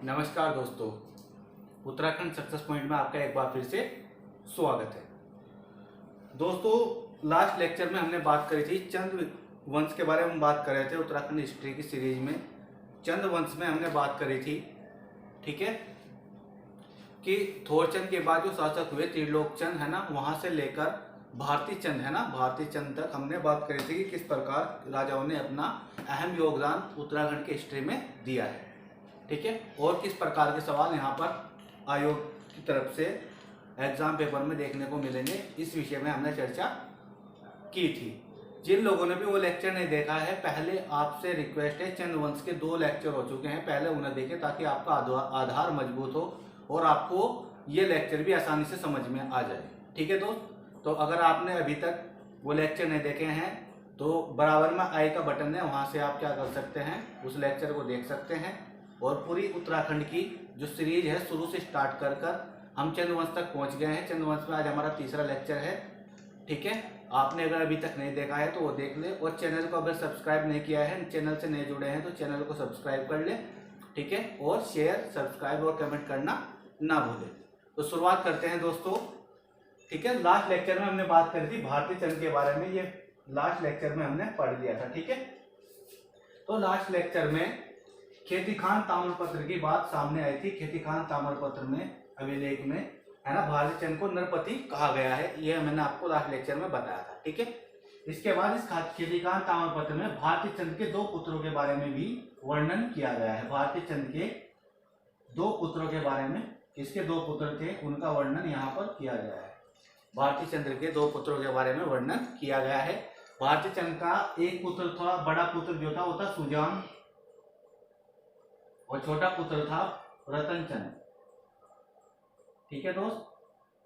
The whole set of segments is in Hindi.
नमस्कार दोस्तों, उत्तराखंड सक्सेस पॉइंट में आपका एक बार फिर से स्वागत है। दोस्तों, लास्ट लेक्चर में हमने बात करी थी चंद वंश के बारे में बात कर रहे थे। उत्तराखंड हिस्ट्री की सीरीज में चंद वंश में हमने बात करी थी, ठीक है, कि थोरचंद के बाद जो शासक हुए त्रिलोकचंद है ना, वहां से लेकर भारती चंद है ना, भारती चंद तक हमने बात करी थी कि किस प्रकार राजाओं ने अपना अहम योगदान उत्तराखंड की हिस्ट्री में दिया है, ठीक है, और किस प्रकार के सवाल यहाँ पर आयोग की तरफ से एग्जाम पेपर में देखने को मिलेंगे, इस विषय में हमने चर्चा की थी। जिन लोगों ने भी वो लेक्चर नहीं देखा है, पहले आपसे रिक्वेस्ट है, चंद वंश के 2 लेक्चर हो चुके हैं, पहले उन्हें देखें ताकि आपका आधार मजबूत हो और आपको ये लेक्चर भी आसानी से समझ में आ जाए, ठीक है दोस्त। तो अगर आपने अभी तक वो लेक्चर नहीं देखे हैं तो बराबर में आई का बटन है, वहाँ से आप क्या कर सकते हैं, उस लेक्चर को देख सकते हैं। और पूरी उत्तराखंड की जो सीरीज है शुरू से स्टार्ट कर हम चंद्रवंश तक पहुंच गए हैं। चंद्रवंश में आज हमारा तीसरा लेक्चर है, ठीक है। आपने अगर अभी तक नहीं देखा है तो वो देख ले, और चैनल को अगर सब्सक्राइब नहीं किया है, चैनल से नहीं जुड़े हैं तो चैनल को सब्सक्राइब कर ले, ठीक है, और शेयर, सब्सक्राइब और कमेंट करना ना भूलें। तो शुरुआत करते हैं दोस्तों, ठीक है। लास्ट लेक्चर में हमने बात करी थी भारती चंद के बारे में, ये लास्ट लेक्चर में हमने पढ़ लिया था, ठीक है। तो लास्ट लेक्चर में खेतीखान ताम्रपत्र की बात सामने आई थी। खेतीखान ताम्रपत्र में अभिलेख में है ना, भारती चंद को नरपति कहा गया है, ये मैंने आपको लास्ट लेक्चर में बताया था, ठीक है। इसके बाद इस खेतीखान ताम्रपत्र में भारती चंद के 2 पुत्रों के बारे में भी वर्णन किया गया है। भारती चंद के 2 पुत्रों के बारे में, किसके 2 पुत्र थे उनका वर्णन यहाँ पर किया गया है। भारती चंद्र के 2 पुत्रों के बारे में वर्णन किया गया है। भारती चंद का एक पुत्र था, बड़ा पुत्र जो था वो था सुजान, और छोटा पुत्र था रतनचंद, ठीक है दोस्त।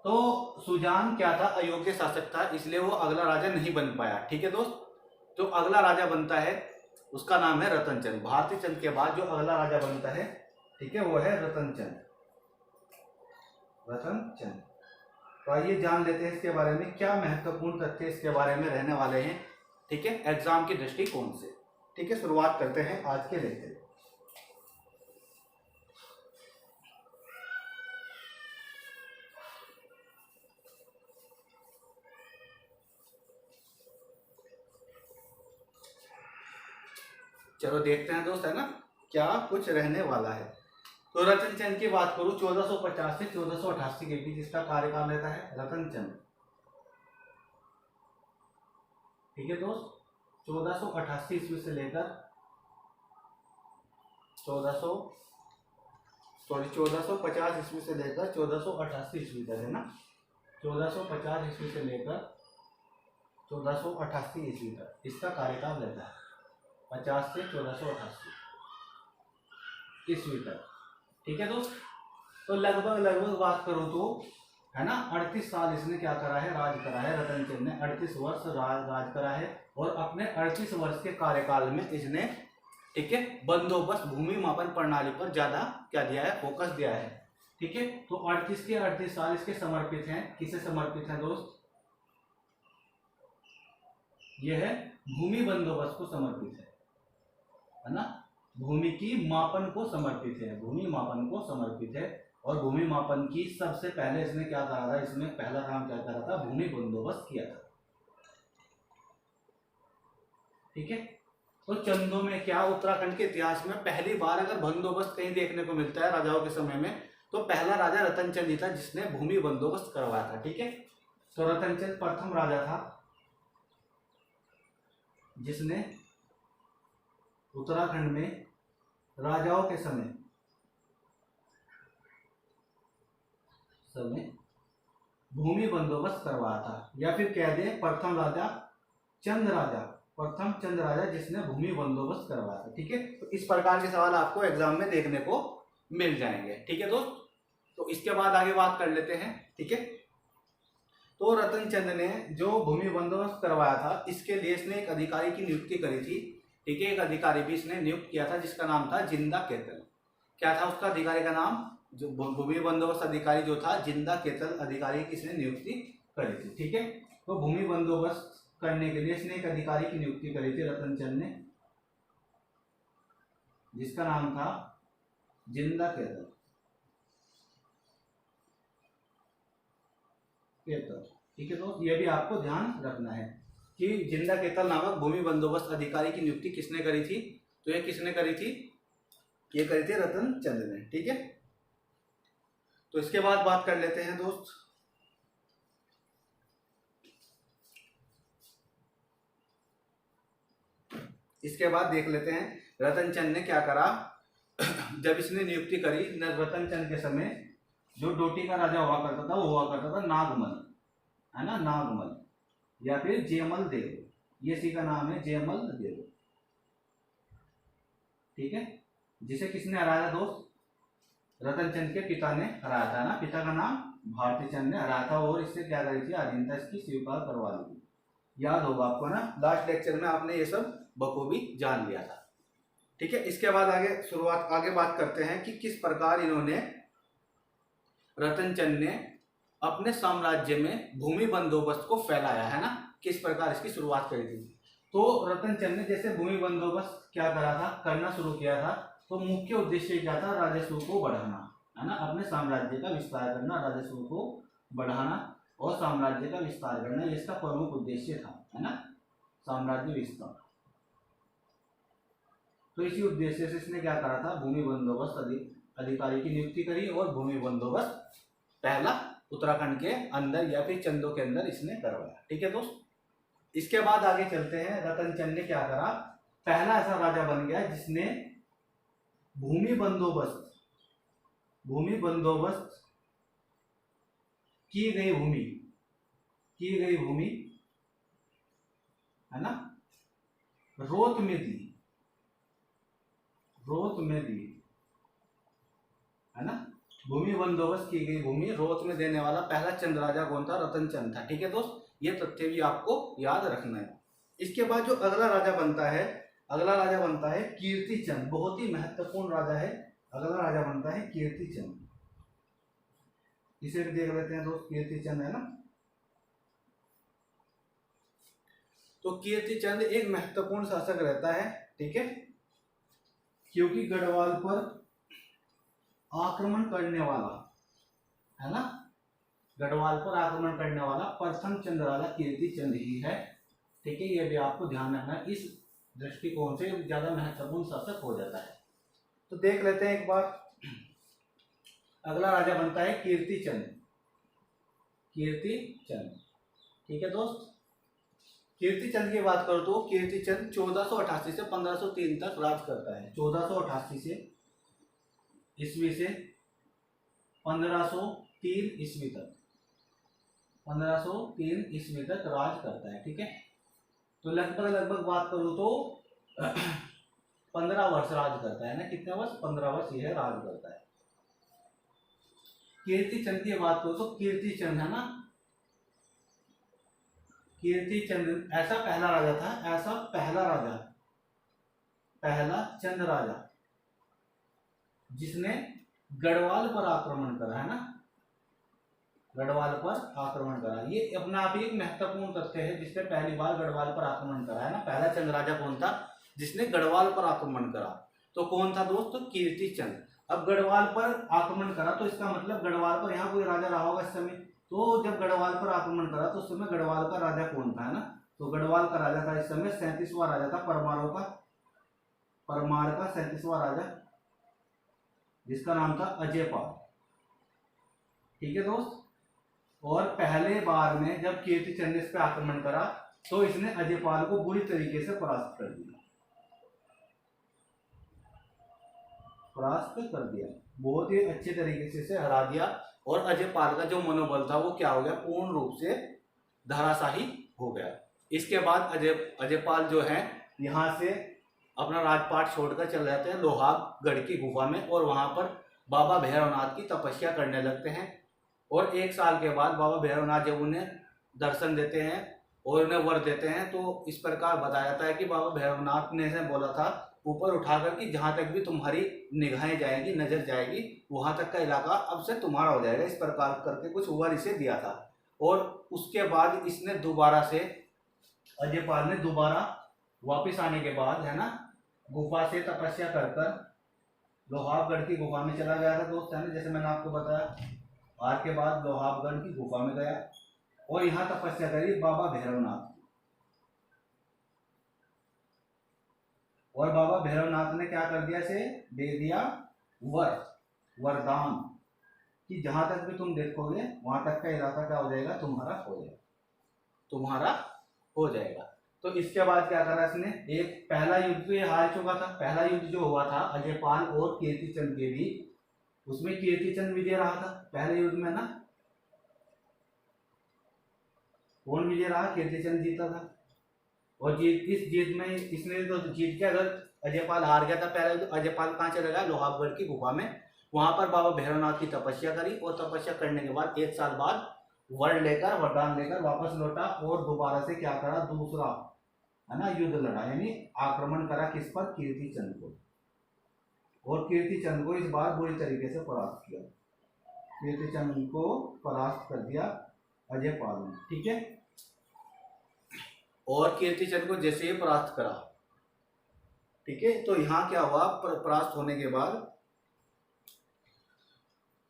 तो सुजान क्या था, अयोग्य शासक था, इसलिए वो अगला राजा नहीं बन पाया, ठीक है दोस्त। जो अगला राजा बनता है उसका नाम है रतनचंद। भारती चंद के बाद जो अगला राजा बनता है, ठीक है, वो है रतनचंद। रतनचंद, तो आइए जान लेते हैं इसके बारे में, क्या महत्वपूर्ण तथ्य इसके बारे में रहने वाले हैं, ठीक है, एग्जाम की दृष्टिकोण से, ठीक है। शुरुआत करते हैं आज के लेक्चर। चलो देखते हैं दोस्त, है ना, क्या कुछ रहने वाला है। तो रतनचंद की बात करूं, 1450 से 1488 के बीच इसका कार्यकाल रहता है रतनचंद, ठीक है दोस्त। 1488 ईस्वी से लेकर 1450 ईस्वी से लेकर 1488 ईस्वी तक, है ना। 1450 ईस्वी से लेकर 1488 ईस्वी तक इसका कार्यकाल रहता है, 50 से 1488 ईस्वी तक, ठीक है दोस्त। तो लगभग बात करूं तो, है ना, 38 साल इसने क्या करा है, राज करा है। रतनचंद ने 38 वर्ष राज करा है, और अपने 38 वर्ष के कार्यकाल में इसने, ठीक है, बंदोबस्त, भूमि मापन प्रणाली पर ज्यादा क्या दिया है, फोकस दिया है, ठीक है। तो 38 के 38 साल इसके समर्पित हैं, किसे समर्पित है दोस्त, यह है भूमि बंदोबस्त को समर्पित है ना, भूमि की मापन को समर्पित है, भूमि मापन को समर्पित है। और भूमि मापन की सबसे पहले इसने क्या करा था, इसमें पहला काम क्या करा था, भूमि बंदोबस्त किया था, ठीक है। तो चंदों में क्या, उत्तराखंड के इतिहास में पहली बार अगर बंदोबस्त कहीं देखने को मिलता है राजाओं के समय में, तो पहला राजा रतनचंद ही था जिसने भूमि बंदोबस्त करवाया था, ठीक है। तो रतनचंद प्रथम राजा था जिसने उत्तराखंड में राजाओं के समय भूमि बंदोबस्त करवाया था, या फिर कह दे प्रथम चंद राजा जिसने भूमि बंदोबस्त करवाया था, ठीक है। तो इस प्रकार के सवाल आपको एग्जाम में देखने को मिल जाएंगे, ठीक है दोस्त। तो इसके बाद आगे बात कर लेते हैं, ठीक है। तो रतनचंद ने जो भूमि बंदोबस्त करवाया था, इसके लिए इसने एक अधिकारी की नियुक्ति करी थी, ठीक है। एक अधिकारी भी इसने नियुक्त किया था जिसका नाम था जिंदा केतल। क्या था उसका अधिकारी का नाम, जो भूमि बंदोबस्त अधिकारी जो था, जिंदा केतल अधिकारी की इसने नियुक्ति करी थी, ठीक है। तो भूमि बंदोबस्त करने के लिए इसने एक अधिकारी की नियुक्ति करी थी रतनचंद ने, जिसका नाम था जिंदा केतल, केतल, ठीक है दोस्त, ये भी आपको ध्यान रखना है कि जिंदा केतल नामक भूमि बंदोबस्त अधिकारी की नियुक्ति किसने करी थी। तो ये किसने करी थी, ये करी थी रतन चंद ने, ठीक है। तो इसके बाद बात कर लेते हैं दोस्त, इसके बाद देख लेते हैं रतन चंद ने क्या करा। जब इसने नियुक्ति करी रतन चंद के समय, जो डोटी का राजा हुआ करता था वो हुआ करता था नागमल, है ना, नागमल या फिर जयमल देव, ये इसी का नाम है जयमल देव, ठीक है। जिसे किसने हराया दोस्त, रतन चंद के पिता ने हराया था ना, पिता का नाम भारती चंद ने हराया था और इससे क्या करी थी, अधीनता इसकी स्वीकार करवा ली थी। याद होगा आपको ना, लास्ट लेक्चर में आपने ये सब बखूबी जान लिया था, ठीक है। इसके बाद आगे बात करते हैं कि किस प्रकार इन्होंने, रतन चंद ने अपने साम्राज्य में भूमि बंदोबस्त को फैलाया, है ना, किस प्रकार इसकी शुरुआत करी थी। तो रतन चंद ने जैसे भूमि बंदोबस्त क्या करा था, करना शुरू किया था, तो मुख्य उद्देश्य क्या था, राजस्व को बढ़ाना, है ना, अपने साम्राज्य का विस्तार करना, राजस्व को बढ़ाना और साम्राज्य का विस्तार करना, ये इसका प्रमुख उद्देश्य था, है ना, साम्राज्य विस्तार। तो इसी उद्देश्य से इसने क्या करा था, भूमि बंदोबस्त अधिकारी की नियुक्ति करी और भूमि बंदोबस्त पहला उत्तराखंड के अंदर या फिर चंदों के अंदर इसने करवाया, ठीक है दोस्त। इसके बाद आगे चलते हैं, रतन चंद ने क्या करा, पहला ऐसा राजा बन गया जिसने भूमि बंदोबस्त की गई भूमि, है ना, रोत में दी, है ना, भूमि बंदोबस्त की गई भूमि रोत में देने वाला पहला चंद राजा कौन था, रतन चंद था, ठीक है दोस्त। ये तथ्य भी आपको याद रखना है। इसके बाद जो अगला राजा बनता है कीर्ति चंद, बहुत ही महत्वपूर्ण राजा है। अगला राजा बनता है कीर्ति चंद, इसे भी देख लेते हैं दोस्त, कीर्ति चंद, है ना। तो कीर्ति चंद एक महत्वपूर्ण शासक रहता है, ठीक है, क्योंकि गढ़वाल पर आक्रमण करने वाला, है ना, गढ़वाल पर आक्रमण करने वाला प्रथम चंद राजा कीर्ति चंद ही है, ठीक है। ये भी आपको ध्यान रखना है, इस दृष्टिकोण से ज्यादा महत्वपूर्ण शासक हो जाता है। तो देख लेते हैं एक बार, अगला राजा बनता है कीर्ति चंद, ठीक है दोस्त। कीर्ति चंद की बात करो तो कीर्ति चंद 1488 से 1503 तक राज करता है, 1488 से ईस्वी से 1503 ईस्वी तक, 1503 ईस्वी तक राज करता है, ठीक है। तो लगभग बात करूं तो 15 वर्ष राज करता है ना, कितने वर्ष, 15 वर्ष यह राज करता है। कीर्ति चंद की बात करो तो कीर्ति चंद, है ना, कीर्ति चंद ऐसा पहला राजा था, पहला चंद राजा जिसने गढ़वाल पर आक्रमण करा, है ना, गढ़वाल पर आक्रमण करा। ये अपना आप ही एक महत्वपूर्ण तथ्य है, जिसने पहली बार गढ़वाल पर आक्रमण करा, है ना। पहला चंद राजा कौन था जिसने गढ़वाल पर आक्रमण करा, तो कौन था दोस्त, तो कीर्ति चंद। अब गढ़वाल पर आक्रमण करा तो इसका मतलब गढ़वाल पर यहाँ कोई राजा रहा होगा इस समय, तो जब गढ़वाल पर आक्रमण करा तो उस समय गढ़वाल का राजा कौन था, है ना, तो गढ़वाल का राजा था इस समय 37वां राजा था, परमार का 37वां राजा, जिसका नाम था अजयपाल, ठीक है दोस्त। और पहले बार में जब कीर्ति चंद ने इस पर आक्रमण करा तो इसने अजयपाल को बुरी तरीके से परास्त कर दिया, बहुत ही अच्छे तरीके से इसे हरा दिया, और अजयपाल का जो मनोबल था वो क्या हो गया, पूर्ण रूप से धराशाही हो गया। इसके बाद अजयपाल जो है यहाँ से अपना राजपाट छोड़कर चले जाते हैं लोहागढ़ की गुफा में, और वहां पर बाबा भैरवनाथ की तपस्या करने लगते हैं। और 1 साल के बाद बाबा भैरवनाथ जब उन्हें दर्शन देते हैं और उन्हें वर देते हैं, तो इस प्रकार बताया जाता है कि बाबा भैरवनाथ ने ऐसे बोला था ऊपर उठाकर कि जहां तक भी तुम्हारी निगाहें जाएगी, नजर जाएगी, वहां तक का इलाका अब से तुम्हारा हो जाएगा, इस प्रकार करके कुछ वर इसे दिया था। और उसके बाद इसने दोबारा से, अजयपाल ने दोबारा वापिस आने के बाद, है ना, गुफा से तपस्या कर लोहाबगढ़ की गुफा में चला गया था दोस्त, है ना, जैसे मैंने आपको बताया। हार के बाद लोहाबगढ़ की गुफा में गया और यहाँ तपस्या करी बाबा भैरवनाथ। और बाबा भैरवनाथ ने क्या कर दिया, से दे दिया वरदान कि जहां तक भी तुम देखोगे वहां तक का इलाका क्या हो जाएगा, तुम्हारा हो जाएगा, तुम्हारा हो जाएगा। तो इसके बाद क्या करा इसने, एक पहला युद्ध तो ये हार चुका था। पहला युद्ध जो हुआ था अजयपाल और कीर्तिचंद के बीच, उसमें कीर्तिचंद विजय रहा था पहले युद्ध में ना। कौन विजय रहा, कीर्तिचंद जीता था। और जीत, इस जीत में इसने तो जीत के, अगर अजयपाल हार गया था पहले युद्ध, अजयपाल कहाँ चला गया, लोहाबगढ़ की गुफा में। वहां पर बाबा भैरवनाथ की तपस्या करी और तपस्या करने के बाद 1 साल बाद वरदान लेकर वापस लौटा और दोबारा से क्या करा, दूसरा, है ना, युद्ध लड़ा, यानी आक्रमण करा किस पर, कीर्तिचंद को। और कीर्तिचंद को इस बार बुरी तरीके से परास्त किया, कीर्तिचंद को परास्त कर दिया अजयपाल ने, ठीक है। और कीर्तिचंद को जैसे ही परास्त करा, ठीक है, तो यहाँ क्या हुआ, परास्त होने के बाद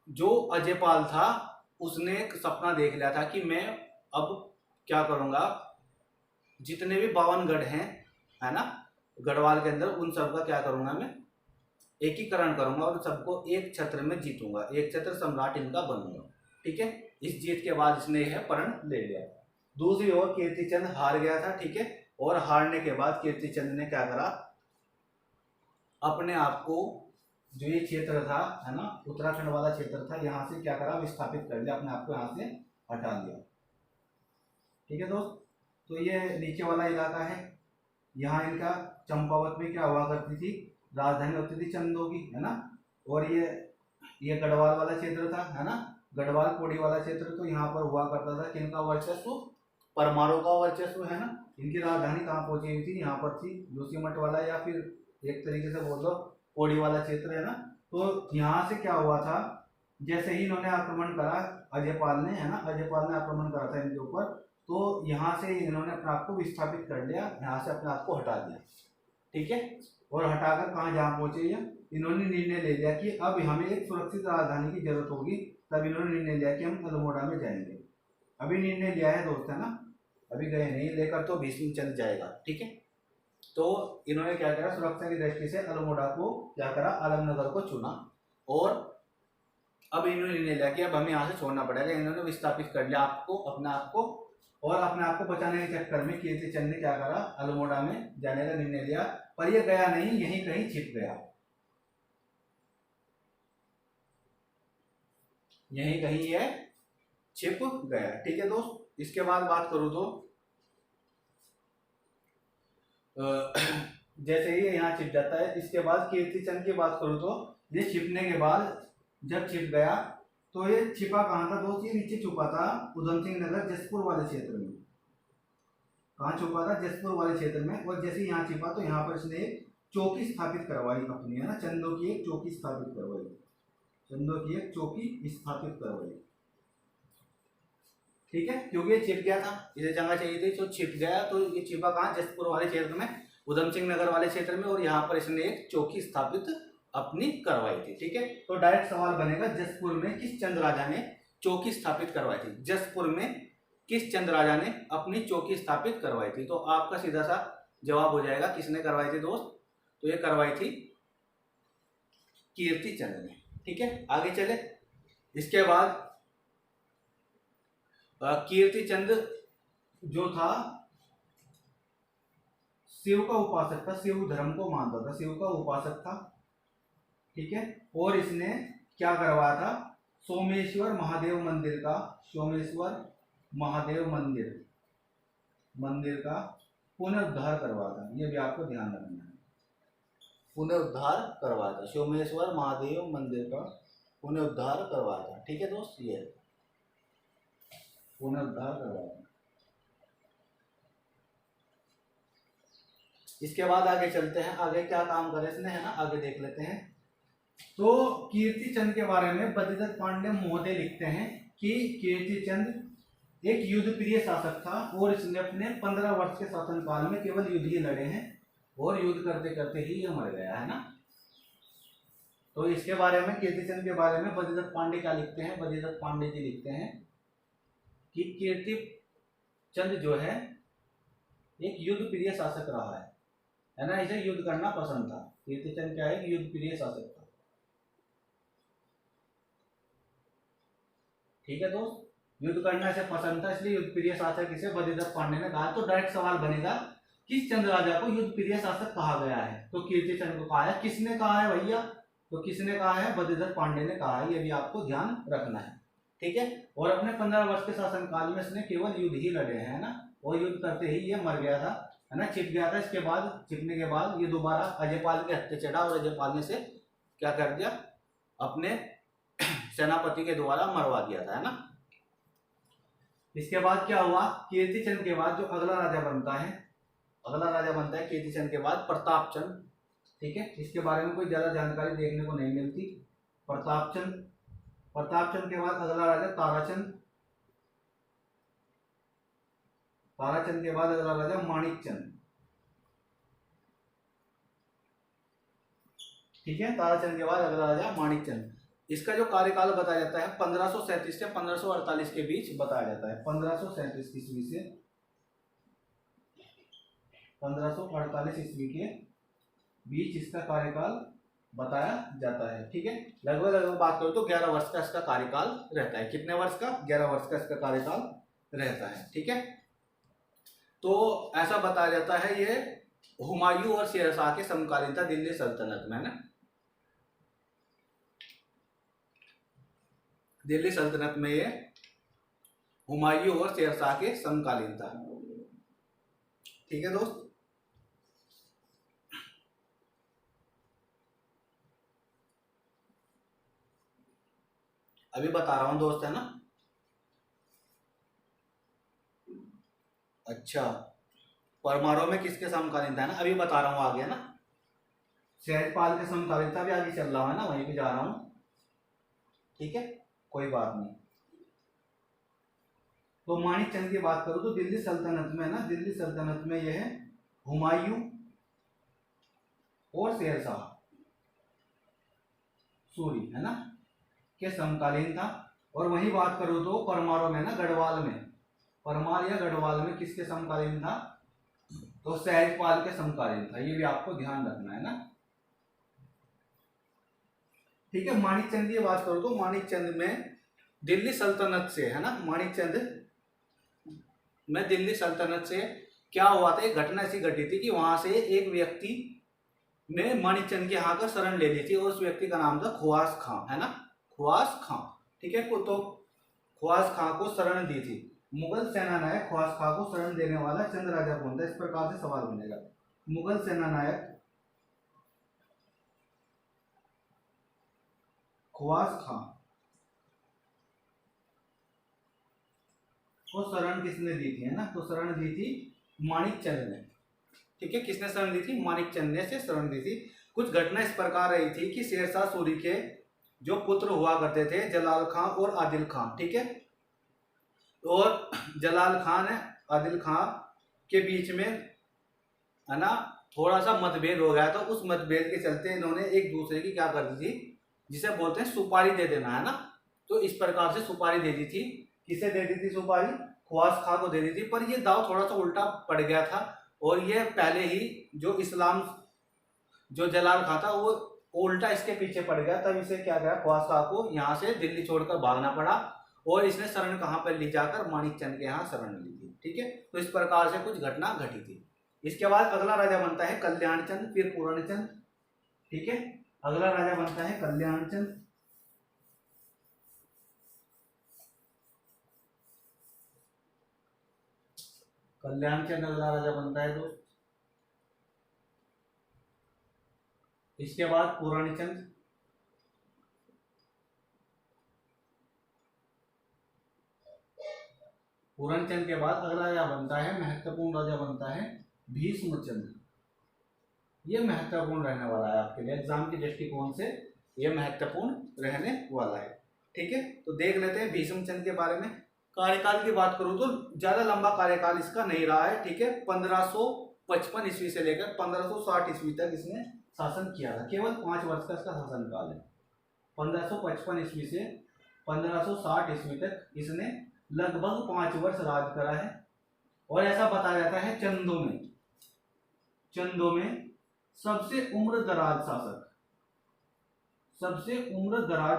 जो अजयपाल था उसने एक सपना देख लिया था कि मैं अब क्या करूंगा, जितने भी 52 गढ़ हैं, है ना, गढ़वाल के अंदर, उन सबका क्या करूंगा, मैं एकीकरण करूंगा और सबको एक छत्र में जीतूंगा, एक छत्र सम्राट इनका बनूंगा, ठीक है। इस जीत के बाद इसने यह प्रण ले लिया। दूसरी ओर कीर्तिचंद हार गया था, ठीक है। और हारने के बाद कीर्तिचंद ने क्या करा, अपने आप को, जो ये क्षेत्र था, है ना, उत्तराखंड वाला क्षेत्र था, यहाँ से क्या करा, विस्थापित कर लिया, अपने आप को यहाँ से हटा लिया, ठीक है दोस्त। तो ये नीचे वाला इलाका है, यहाँ इनका चंपावत में क्या हुआ करती थी, राजधानी होती थी चंदों की, है ना। और ये गढ़वाल वाला क्षेत्र था, है ना, गढ़वाल पौड़ी वाला क्षेत्र, तो यहाँ पर हुआ करता था किनका वर्चस्व, परमारों का वर्चस्व, है ना। इनकी राजधानी कहाँ पहुंची हुई थी, यहाँ पर थी, जोशीमठ वाला, या फिर एक तरीके से बोल दो पौड़ी वाला क्षेत्र, है ना। तो यहाँ से क्या हुआ था, जैसे ही इन्होंने आक्रमण करा अजयपाल ने, है ना, अजयपाल ने आक्रमण करा था इनके ऊपर, तो यहाँ से इन्होंने अपने आप को विस्थापित कर लिया, यहाँ से अपने आप को हटा दिया, ठीक है। और हटाकर कहाँ जहाँ पहुंचे, इन्होंने निर्णय ले लिया कि अब हमें एक सुरक्षित राजधानी की जरूरत होगी। तब इन्होंने निर्णय लिया कि हम अल्मोड़ा में जाएंगे। अभी निर्णय लिया है दोस्त, है ना, अभी गए नहीं, लेकर तो भीष्म चल जाएगा, ठीक है। तो इन्होंने क्या करा, सुरक्षा की दृष्टि से अल्मोड़ा को क्या करा, आलमनगर को चुना। और अब इन्होंने निर्णय लिया कि अब हमें यहाँ से छोड़ना पड़ेगा। इन्होंने विस्थापित कर लिया आपको, अपने आप को, और अपने आप को बचाने के चक्कर में कीर्तिचंद ने क्या करा, अल्मोड़ा में जाने का निर्णय लिया। पर ये गया नहीं, यहीं कहीं छिप गया, यहीं कहीं ये छिप गया, ठीक है दोस्त। इसके बाद बात करूं तो जैसे ही यहाँ छिप जाता है, इसके बाद कीर्तिचंद की बात करूं तो ये छिपने के बाद जब छिप गया तो ये छिपा कहाँ था दोस्त, ये नीचे छुपा था उधम सिंह नगर जसपुर वाले क्षेत्र में। कहाँ छुपा था, जसपुर वाले क्षेत्र में। और जैसे यहाँ छिपा तो यहाँ पर इसने एक चौकी स्थापित करवाई अपनी, है ना, चंदों की एक चौकी स्थापित करवाई, चंदों की एक चौकी स्थापित करवाई, ठीक है। क्योंकि ये छिप गया था, इसे जगह चाहिए थी, तो छिप गया। तो ये छिपा कहाँ, जसपुर वाले क्षेत्र में, उधम सिंह नगर वाले क्षेत्र में। और यहाँ पर इसने एक चौकी स्थापित अपनी करवाई थी, ठीक है। तो डायरेक्ट सवाल बनेगा, जसपुर में किस चंद राजा ने चौकी स्थापित करवाई थी, जसपुर में किस चंद राजा ने अपनी चौकी स्थापित करवाई थी। तो आपका सीधा सा जवाब हो जाएगा, किसने करवाई थी दोस्त, तो ये करवाई थी कीर्तिचंद ने, ठीक है। आगे चले, इसके बाद कीर्तिचंद जो था शिव का उपासक था, शिव धर्म को मानता था, शिव का उपासक था, ठीक है। और इसने क्या करवाया था, सोमेश्वर महादेव मंदिर का, सोमेश्वर महादेव मंदिर का पुनरुद्धार करवाया था। ये भी आपको ध्यान रखना है, पुनरुद्धार करवाया था, सोमेश्वर महादेव मंदिर का पुनरुद्धार करवाया था, ठीक है दोस्त, ये पुनरुद्धार करवाया था। इसके बाद आगे चलते हैं, आगे क्या काम करे इसने, है ना, आगे देख लेते हैं। तो कीर्तिचंद के बारे में बद्रीदत्त पांडे महोदय लिखते हैं कि कीर्तिचंद एक युद्ध प्रिय शासक था और इसने अपने 15 वर्ष के शासनकाल में केवल युद्ध ही लड़े हैं और युद्ध करते करते ही ये मर गया, है ना। तो इसके बारे में, कीर्तिचंद के बारे में बद्रीदत्त पांडे क्या लिखते हैं? बद्रीदत्त पांडे जी लिखते हैं कि कीर्तिचंद जो है एक युद्ध प्रिय शासक रहा है ना, इसे युद्ध करना पसंद था। कीर्तिचंद क्या है? युद्ध प्रिय शासक था। ठीक है दोस्त, युद्ध करना इसे पसंद था, इसलिए युद्ध प्रिय शासक इसे बद्रीदत्त पांडे ने कहा। तो डायरेक्ट सवाल बनेगा, किस चंद राजा को युद्ध प्रिय शासक कहा गया है? तो कीर्तिचंद को कहा है। किसने कहा है भैया? तो किसने कहा है? बद्रीदत्त पांडे ने कहा है। ये भी आपको ध्यान रखना है। ठीक है, और अपने 15 वर्ष के शासनकाल में इसने केवल युद्ध ही लड़े हैं ना, और युद्ध करते ही ये मर गया था, है ना, छिप गया था। इसके बाद, छिपने के बाद ये दोबारा अजयपाल के हत्थे चढ़ा और अजयपाल ने से क्या कर दिया? अपने सेनापति के द्वारा मरवा दिया था, है ना। इसके बाद क्या हुआ? कीर्तिचंद के बाद जो अगला राजा बनता है, कीर्तिचंद के बाद प्रतापचंद। ठीक है, इसके बारे में कोई ज्यादा जानकारी देखने को नहीं मिलती। प्रतापचंद के बाद अगला राजा ताराचंद। के बाद अगला राजा माणिकचंद। ठीक है, ताराचंद के बाद अगला राजा माणिकचंद। इसका जो कार्यकाल बताया जाता है 1537 से 1548 के बीच बताया जाता है। 1537 ईस्वी से 1548 ईस्वी के बीच इसका कार्यकाल बताया जाता है। ठीक है, लगभग बात करो तो 11 वर्ष का इसका कार्यकाल रहता है। कितने वर्ष का? 11 वर्ष का इसका कार्यकाल रहता है। ठीक है, तो ऐसा बताया जाता है ये हुमायूं और शेरशाह के समकालीन था दिल्ली सल्तनत में, है ना। दिल्ली सल्तनत में ये हुमायूं और शेरशाह के समकालीन था। ठीक है दोस्त, अभी बता रहा हूं दोस्त, है ना। अच्छा, परमाणु में किसके समकालीन था ना, अभी बता रहा हूं आगे, है ना। सहजपाल के समकालीन था, अभी आगे चल रहा है ना, वहीं पे जा रहा हूं। ठीक है, कोई बात नहीं। तो माणिकचंद की बात करूं तो दिल्ली सल्तनत में, ना, दिल्ली सल्तनत में यह हुमायूं और शेरशाह सूरी, है ना, के समकालीन था। और वही बात करूं तो परमार में, ना, गढ़वाल में, परमार या गढ़वाल में किसके समकालीन था? तो सहजपाल के समकालीन था। ये भी आपको ध्यान रखना है ना। ठीक है, माणिकचंद की बात करूं तो माणिकचंद में दिल्ली सल्तनत से, है ना, माणिकचंद में दिल्ली सल्तनत से क्या हुआ था? एक घटना ऐसी घटी थी कि वहां से एक व्यक्ति ने माणिकचंद के यहाँ का शरण ले ली थी, और उस व्यक्ति का नाम था ख्वास खां, है ना, ख्वास खां। ठीक है, तो ख्वास खां को शरण दी थी। मुगल सेनानायक ख्वास खां को शरण देने वाला चंद राजा कौन था? इस प्रकार से सवाल बनेगा। मुगल सेनानायक ख्वास खां को शरण किसने दी थी, है ना? तो शरण दी थी माणिकचंद ने। ठीक है, किसने शरण दी थी? माणिकचंद ने से शरण दी थी। कुछ घटना इस प्रकार रही थी कि शेरशाह सूरी के जो पुत्र हुआ करते थे, जलाल खां और आदिल खां। ठीक है, और जलाल खान है आदिल खां के बीच में, है ना, थोड़ा सा मतभेद हो गया था। उस मतभेद के चलते इन्होंने एक दूसरे की क्या कर दी थी, जिसे बोलते हैं सुपारी दे देना, है ना। तो इस प्रकार से सुपारी दे दी थी। किसे दे दी थी सुपारी? ख्वास खां को दे दी थी। पर ये दाव थोड़ा सा उल्टा पड़ गया था, और ये पहले ही जो इस्लाम, जो जलाल खां था, वो उल्टा इसके पीछे पड़ गया। तब इसे क्या गया, ख्वास खां को यहाँ से दिल्ली छोड़कर भागना पड़ा, और इसने शरण कहाँ पर ली? जाकर माणिकचंद के यहाँ शरण ली थी। ठीक है, तो इस प्रकार से कुछ घटना घटी थी। इसके बाद अगला राजा बनता है कल्याणचंद, फिर पूर्णचंद। ठीक है, अगला राजा बनता है कल्याणचंद। कल्याणचंद अगला राजा बनता है दोस्त। इसके बाद पूर्णचंद। पूर्णचंद के बाद अगला राजा बनता है, महत्वपूर्ण राजा बनता है भीष्मचंद। ये महत्वपूर्ण रहने वाला है आपके लिए, एग्जाम के दृष्टिकोण से ये महत्वपूर्ण रहने वाला है। ठीक है, तो देख लेते हैं भीष्मचंद के बारे में। कार्यकाल की बात करूं तो ज्यादा लंबा कार्यकाल इसका नहीं रहा है। ठीक है, 1555 ईस्वी से लेकर 1560 ईस्वी तक इसने शासन किया था, केवल 5 वर्ष का इसका शासनकाल है। 1555 ईस्वी से 1560 ईस्वी तक इसने लगभग 5 वर्ष राज करा है। और ऐसा बताया जाता है चंदों में सबसे उम्र दराज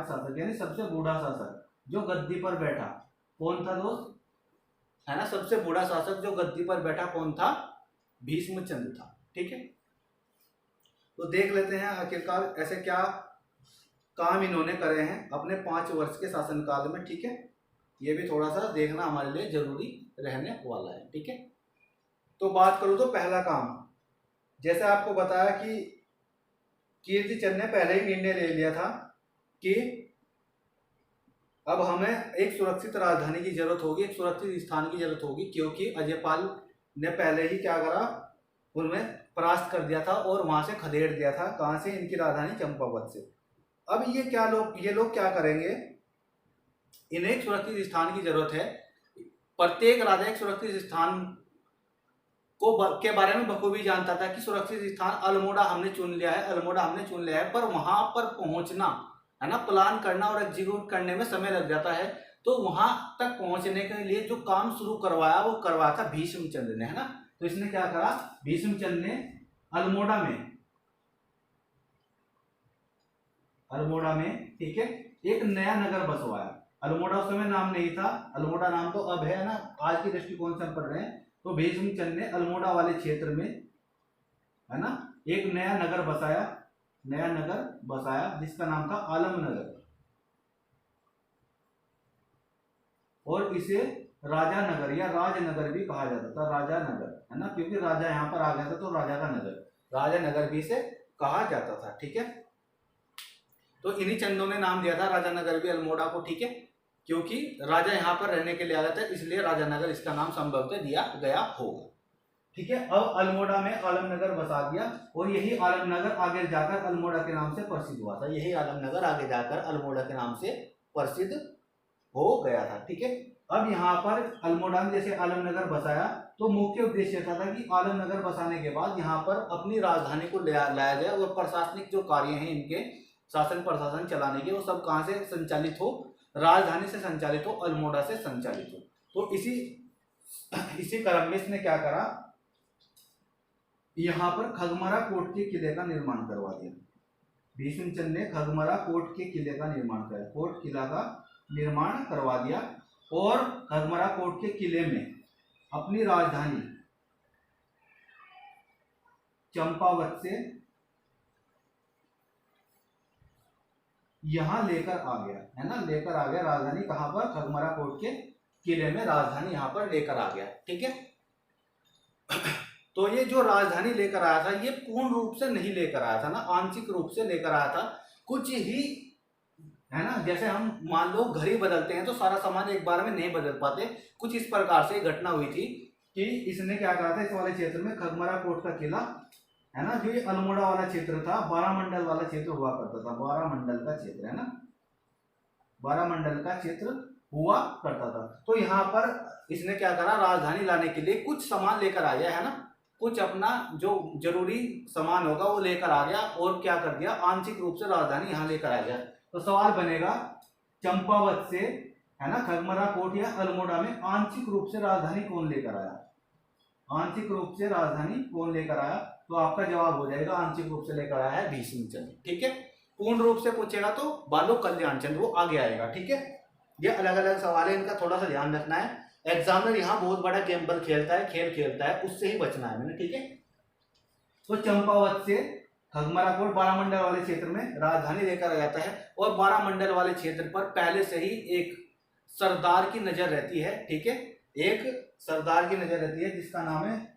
शासक यानी सबसे बूढ़ा शासक जो गद्दी पर बैठा कौन था दोस्त, है ना। सबसे बूढ़ा शासक जो गद्दी पर बैठा कौन था, भीष्मचंद्र था। ठीक है, तो देख लेते हैं आखिरकार ऐसे क्या काम इन्होंने करे हैं अपने 5 वर्ष के शासनकाल में। ठीक है, ये भी थोड़ा सा देखना हमारे लिए जरूरी रहने वाला है। ठीक है, तो बात करूं तो पहला काम, जैसे आपको बताया कि कीर्तिचंद ने पहले ही निर्णय ले लिया था कि अब हमें एक सुरक्षित राजधानी की जरूरत होगी, एक सुरक्षित स्थान की जरूरत होगी, क्योंकि अजयपाल ने पहले ही क्या करा, उनमें परास्त कर दिया था और वहां से खदेड़ दिया था। कहां से, इनकी राजधानी चंपावत से। अब ये लोग क्या करेंगे, इन्हें एक सुरक्षित स्थान की जरूरत है। प्रत्येक राजा एक सुरक्षित स्थान के बारे में बखूबी जानता था कि सुरक्षित स्थान अल्मोड़ा हमने चुन लिया है, पर वहां पर पहुंचना, है ना, प्लान करना और एग्जीक्यूट करने में समय लग जाता है। तो वहां तक पहुंचने के लिए जो काम शुरू करवाया वो करवाया था भीष्मचंद्र ने, है ना। तो इसने क्या करा, भीष्मचंद्र ने अल्मोड़ा में ठीक है एक नया नगर बसवाया। अल्मोड़ा उस समय नाम नहीं था, अल्मोड़ा नाम तो अब है ना, आज के दृष्टिकोण से हम पढ़ रहे हैं। तो भीष्मचंद्र ने अल्मोड़ा वाले क्षेत्र में, है ना, एक नया नगर बसाया जिसका नाम था आलमनगर, और इसे राजा नगर या राजनगर भी कहा जाता था। राजा नगर, है ना, क्योंकि राजा यहाँ पर आ गया था तो राजा का नगर, राजा नगर भी इसे कहा जाता था। ठीक है, तो इन्हीं चंदों ने नाम दिया था राजा नगर भी अल्मोड़ा को। ठीक है, क्योंकि राजा यहाँ पर रहने के लिए आया था, इसलिए राजा नगर इसका नाम संभवतः दिया गया होगा। ठीक है, अब अल्मोड़ा में आलमनगर बसा दिया और यही आलमनगर आगे जाकर अल्मोड़ा के नाम से प्रसिद्ध हुआ था। यही आलमनगर आगे जाकर अल्मोड़ा के नाम से प्रसिद्ध हो गया था। ठीक है, अब यहाँ पर अल्मोड़ा में जैसे आलमनगर बसाया तो मुख्य उद्देश्य था कि आलमनगर बसाने के बाद यहाँ पर अपनी राजधानी को लाया जाए और प्रशासनिक जो कार्य हैं इनके शासन प्रशासन चलाने के, वो सब कहाँ से संचालित हो, राजधानी से संचालित हो, अल्मोड़ा से संचालित हो। तो इसी क्रम में इसने क्या करा, यहाँ पर खगमरा कोट के किले का निर्माण करवा दिया। भीष्मचंद्र ने खगमरा कोट के किले का निर्माण कराया, कोट किला का निर्माण करवा दिया और खगमरा कोट के किले में अपनी राजधानी चंपावत से यहां लेकर आ गया, है ना, लेकर आ गया राजधानी। कहां पर, खगमरा कोट के किले में राजधानी यहां पर लेकर आ गया। ठीक है, तो ये जो राजधानी लेकर आया था ये पूर्ण रूप से नहीं लेकर आया था ना, आंशिक रूप से लेकर आया था। कुछ ही, है ना, जैसे हम मान लो घर ही बदलते हैं तो सारा सामान एक बार में नहीं बदल पाते। कुछ इस प्रकार से घटना हुई थी कि इसने क्या करा था, इस वाले क्षेत्र में खगमरा कोट का किला, है ना, जो ये अल्मोड़ा वाला क्षेत्र था, 12 मंडल वाला क्षेत्र हुआ करता था। 12 मंडल का क्षेत्र, है ना, 12 मंडल का क्षेत्र हुआ करता था। तो यहाँ पर इसने क्या करा, राजधानी लाने के लिए कुछ सामान लेकर आ गया, है ना, कुछ अपना जो जरूरी सामान होगा वो लेकर आ गया और क्या कर दिया, आंशिक रूप से राजधानी यहाँ लेकर आ गया। तो सवाल बनेगा, चंपावत से, है ना, खगमरा कोट या अल्मोड़ा में आंशिक रूप से राजधानी कौन लेकर आया, आंशिक रूप से राजधानी कौन लेकर आया? तो आपका जवाब हो जाएगा आंशिक रूप से लेकर आया है भीष्मचंद्र। ठीक है, पूर्ण रूप से पूछेगा तो बालो कल्याण चंद्र, वो आगे आएगा। ठीक है, ये अलग अलग सवाल है, इनका थोड़ा सा ध्यान रखना है। एग्जामिनर यहाँ बहुत बड़ा गेम खेलता है, खेल खेलता है, उससे ही बचना है मैंने। ठीक है, तो चंपावत से खगमरा कोट 12 मंडल वाले क्षेत्र में राजधानी लेकर आ जाता है और 12 मंडल वाले क्षेत्र पर पहले से ही एक सरदार की नजर रहती है। ठीक है, एक सरदार की नजर रहती है जिसका नाम है,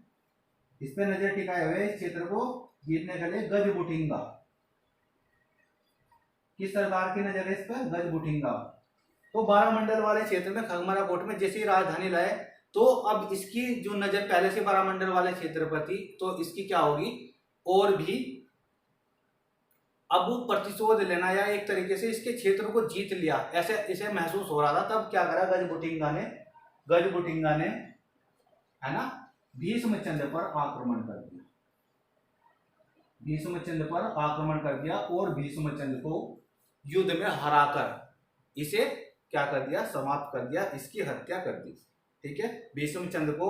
इस पे नजर टिकाए हुए इस क्षेत्र को जीतने के लिए गजबुठिंगा। किस सरदार की नजर है इस पर? गजबुठिंगा। तो 12 मंडल वाले क्षेत्र में खगमरा कोट में जैसी राजधानी लाए तो अब इसकी जो नजर पहले से 12 मंडल वाले क्षेत्र पर थी तो इसकी क्या होगी, और भी अब प्रतिशोध लेना या एक तरीके से इसके क्षेत्र को जीत लिया, ऐसे इसे महसूस हो रहा था। तब क्या करा गजबुठिंगा ने, है ना, भीष्मचंद्र पर आक्रमण कर दिया। भीष्मचंद्र पर आक्रमण कर दिया और भीष्मचंद्र को युद्ध में हराकर इसे क्या कर दिया, समाप्त कर दिया, इसकी हत्या कर दी। ठीक है, भीष्मचंद्र को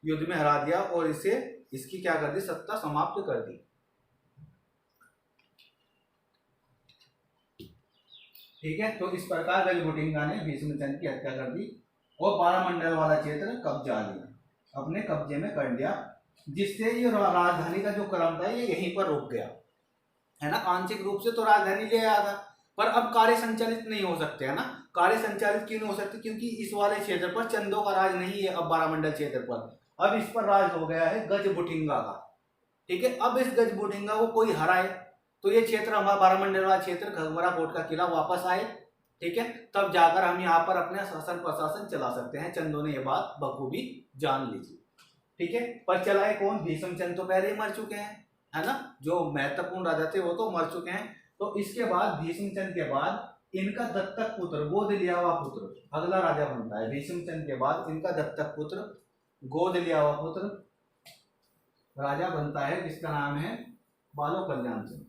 युद्ध में हरा दिया और इसे इसकी क्या कर दी, सत्ता समाप्त कर दी। ठीक है, तो इस प्रकार गजबुटिंगा ने भीष्मचंद्र की हत्या कर दी और 12 मंडल वाला क्षेत्र कब्जा लिया, अपने कब्जे में कर लिया, जिससे ये राजधानी का जो क्रम था ये यहीं पर रुक गया, है ना। आंशिक रूप से तो राजधानी ले आया था, पर अब कार्य संचालित नहीं हो सकते, है ना। कार्य संचालित क्यों नहीं हो सकते, क्योंकि इस वाले क्षेत्र पर चंदों का राज नहीं है अब 12 मंडल क्षेत्र पर, अब इस पर राज हो गया है गजबुटिंगा का। ठीक है, अब इस गजबुटिंगा को कोई हराए तो ये क्षेत्र हमारा 12 मंडल वाला क्षेत्र घगवरा कोट का किला वापस आए। ठीक है, तब जाकर हम यहाँ पर अपने शासन प्रशासन चला सकते हैं। चंदों ने ये बात बखूबी जान लीजिए। ठीक है, पर चलाए कौन, भीष्मचंद्र तो पहले ही मर चुके हैं, है ना। जो महत्वपूर्ण राजा थे वो तो मर चुके हैं। तो इसके बाद भीष्मचंद्र के बाद इनका दत्तक पुत्र, गोद लिया हुआ पुत्र अगला राजा बनता है। भीष्मचंद्र के बाद इनका दत्तक पुत्र, गोद लिया हुआ पुत्र राजा बनता है, जिसका नाम है बालो कल्याण सिंह।